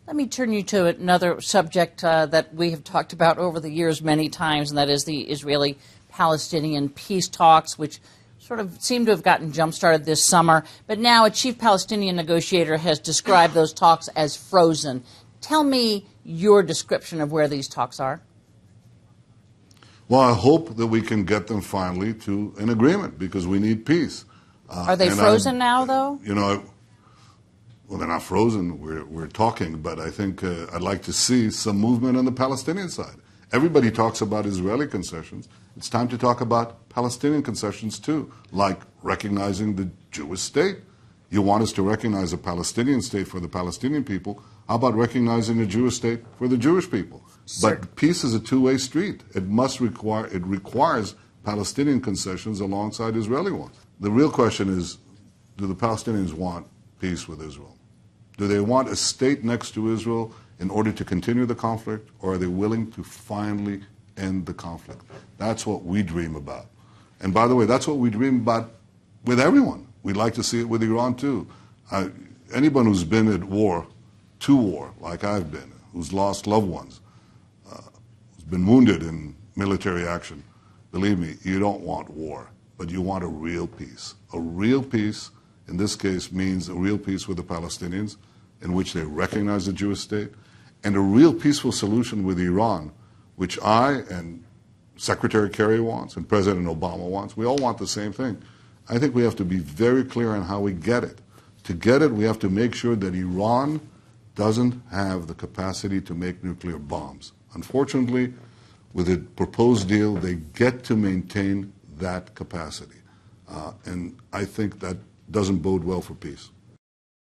Let me turn you to another subject that we have talked about over the years many times, and that is the Israeli-Palestinian peace talks, which sort of seem to have gotten jump-started this summer. But now a chief Palestinian negotiator has described those talks as frozen. Tell me your description of where these talks are. Well, I hope that we can get them finally to an agreement, because we need peace. Are they frozen now, though? You know, well, they're not frozen. We're talking, but I think I'd like to see some movement on the Palestinian side. Everybody talks about Israeli concessions. It's time to talk about Palestinian concessions, too, like recognizing the Jewish state. You want us to recognize a Palestinian state for the Palestinian people. How about recognizing a Jewish state for the Jewish people? Sure. But peace is a two-way street. It requires Palestinian concessions alongside Israeli ones. The real question is, do the Palestinians want peace with Israel? Do they want a state next to Israel in order to continue the conflict, or are they willing to finally end the conflict? That's what we dream about. And by the way, that's what we dream about with everyone. We'd like to see it with Iran, too. Anyone who's been at war, to war, like I've been, who's lost loved ones, who's been wounded in military action, believe me, you don't want war, but you want a real peace. A real peace, in this case, means a real peace with the Palestinians, in which they recognize the Jewish state, and a real peaceful solution with Iran, which I and Secretary Kerry wants and President Obama wants. We all want the same thing. I think we have to be very clear on how we get it. To get it, we have to make sure that Iran doesn't have the capacity to make nuclear bombs. Unfortunately, with the proposed deal, they get to maintain that capacity. And I think that doesn't bode well for peace.